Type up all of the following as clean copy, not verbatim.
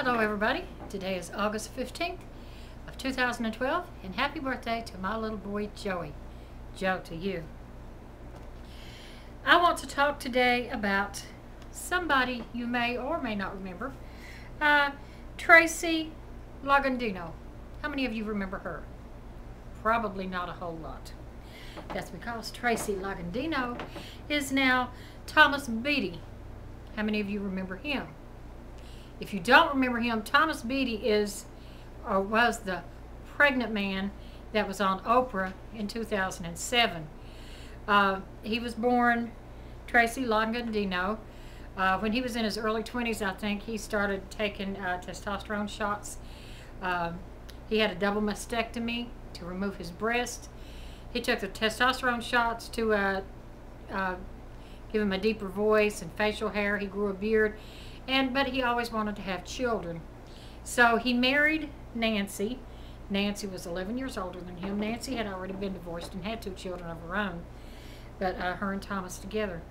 Hello everybody, today is August 15th of 2012 and happy birthday to my little boy Joey. Joe to you. I want to talk today about somebody you may or may not remember, Tracy Lagandino. How many of you remember her? Probably not a whole lot. That's because Tracy Lagandino is now Thomas Beatie. How many of you remember him? If you don't remember him, Thomas Beatie is or was the pregnant man that was on Oprah in 2007. He was born Tracy Lagandino. When he was in his early 20s, I think, he started taking testosterone shots. He had a double mastectomy to remove his breast. He took the testosterone shots to give him a deeper voice and facial hair. He grew a beard, but he always wanted to have children. So he married Nancy. Nancy was 11 years older than him. Nancy had already been divorced and had 2 children of her own, but her and Thomas together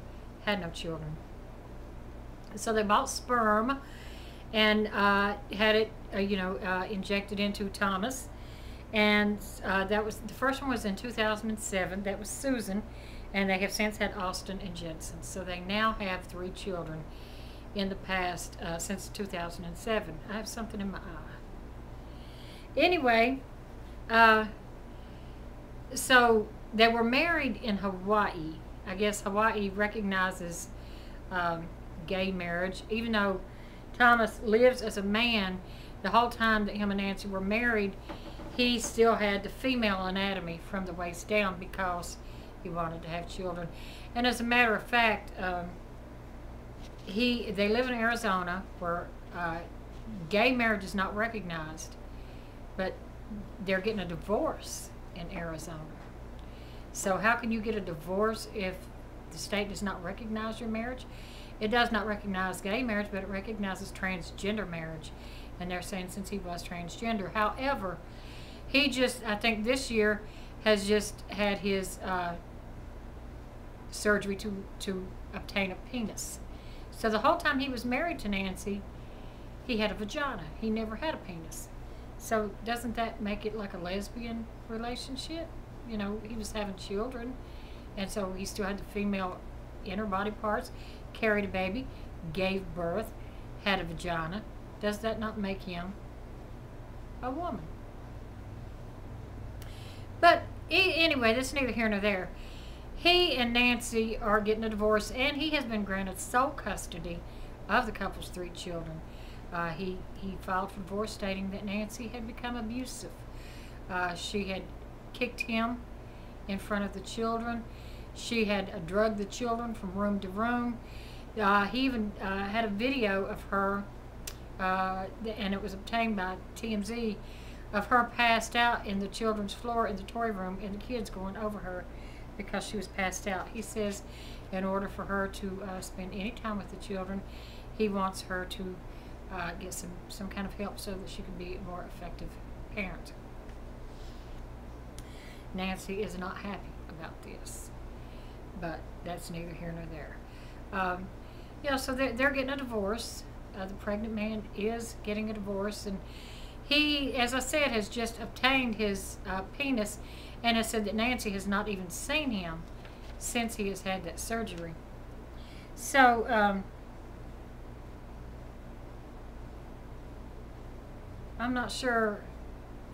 had no children. So they bought sperm and had it, injected into Thomas. And that was the first one was in 2007. That was Susan, and they have since had Austin and Jensen. So they now have 3 children in the past since 2007. I have something in my eye. Anyway, so they were married in Hawaii. I guess Hawaii recognizes gay marriage, even though Thomas lives as a man. The whole time that him and Nancy were married, he still had the female anatomy from the waist down because he wanted to have children. And as a matter of fact, they live in Arizona where gay marriage is not recognized, but they're getting a divorce in Arizona. So how can you get a divorce if the state does not recognize your marriage? It does not recognize gay marriage, but it recognizes transgender marriage. And they're saying since he was transgender. However, he just, I think this year, has just had his surgery to obtain a penis. So the whole time he was married to Nancy, he had a vagina. He never had a penis. So doesn't that make it like a lesbian relationship? You know, he was having children, and so he still had the female inner body parts, carried a baby, gave birth, had a vagina. Does that not make him a woman? But anyway, that's neither here nor there. He and Nancy are getting a divorce, and he has been granted sole custody of the couple's 3 children. He filed for divorce, stating that Nancy had become abusive. She had kicked him in front of the children. She had drugged the children from room to room. He even had a video of her, and it was obtained by TMZ, of her passed out in the children's floor in the toy room, and the kids going over her because she was passed out. He says in order for her to spend any time with the children, he wants her to get some kind of help so that she can be a more effective parent. Nancy is not happy about this, but that's neither here nor there. So they're getting a divorce. The pregnant man is getting a divorce, and he, as I said, has just obtained his penis, and has said that Nancy has not even seen him since he has had that surgery. So I'm not sure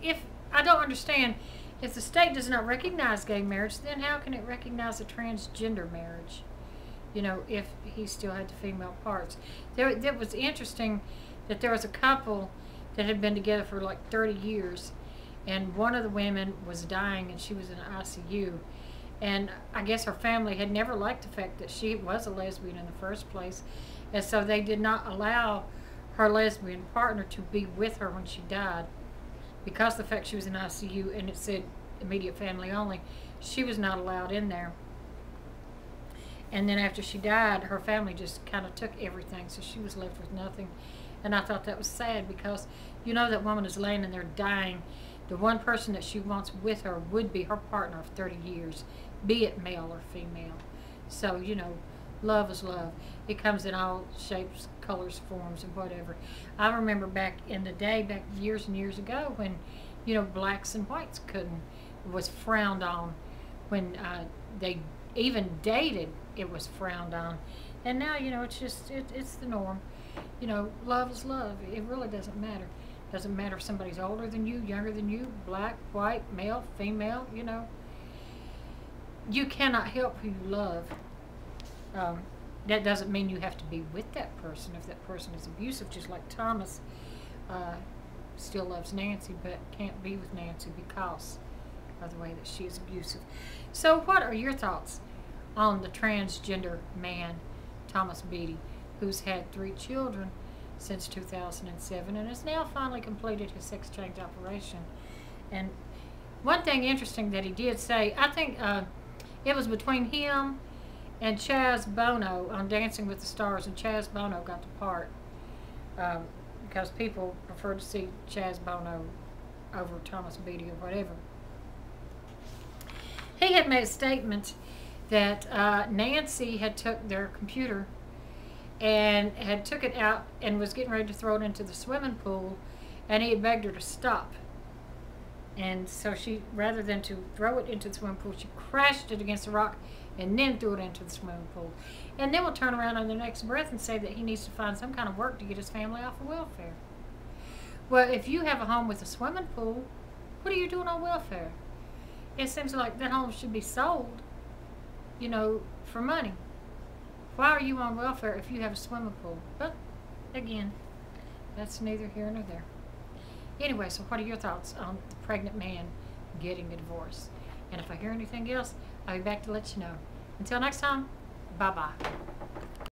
I don't understand. If the state does not recognize gay marriage, then how can it recognize a transgender marriage? You know, if he still had the female parts. It was interesting that there was a couple that had been together for like 30 years, and one of the women was dying, and she was in ICU. And I guess her family had never liked the fact that she was a lesbian in the first place, and so they did not allow her lesbian partner to be with her when she died, because of the fact she was in ICU and it said immediate family only. She was not allowed in there. And then after she died, her family just kind of took everything, so she was left with nothing. And I thought that was sad, because you know that woman is laying in there dying. The one person that she wants with her would be her partner of 30 years, be it male or female. So, you know, love is love. It comes in all shapes, colors, forms, and whatever. I remember back in the day, back years and years ago, when, you know, blacks and whites was frowned on. When they even dated, it was frowned on. And now, you know, it's just, it's the norm. You know, love is love. It really doesn't matter. Doesn't matter if somebody's older than you, younger than you, black, white, male, female, you know. You cannot help who you love. That doesn't mean you have to be with that person if that person is abusive, just like Thomas still loves Nancy but can't be with Nancy because of the way that she is abusive. So what are your thoughts on the transgender man, Thomas Beatie, who's had 3 children since 2007 and has now finally completed his sex change operation? And one thing interesting that he did say, I think it was between him and Chaz Bono on Dancing with the Stars, and Chaz Bono got the part because people prefer to see Chaz Bono over Thomas Beatie or whatever. He had made a statement that Nancy had took their computer and had took it out and was getting ready to throw it into the swimming pool, and he had begged her to stop. And so she, rather than to throw it into the swimming pool, she crashed it against a rock and then threw it into the swimming pool. And then we'll turn around on the next breath and say that he needs to find some kind of work to get his family off of welfare. Well, if you have a home with a swimming pool, what are you doing on welfare? It seems like that home should be sold, you know, for money. Why are you on welfare if you have a swimming pool? But, again, that's neither here nor there. Anyway, so what are your thoughts on the pregnant man getting a divorce? And if I hear anything else, I'll be back to let you know. Until next time, bye-bye.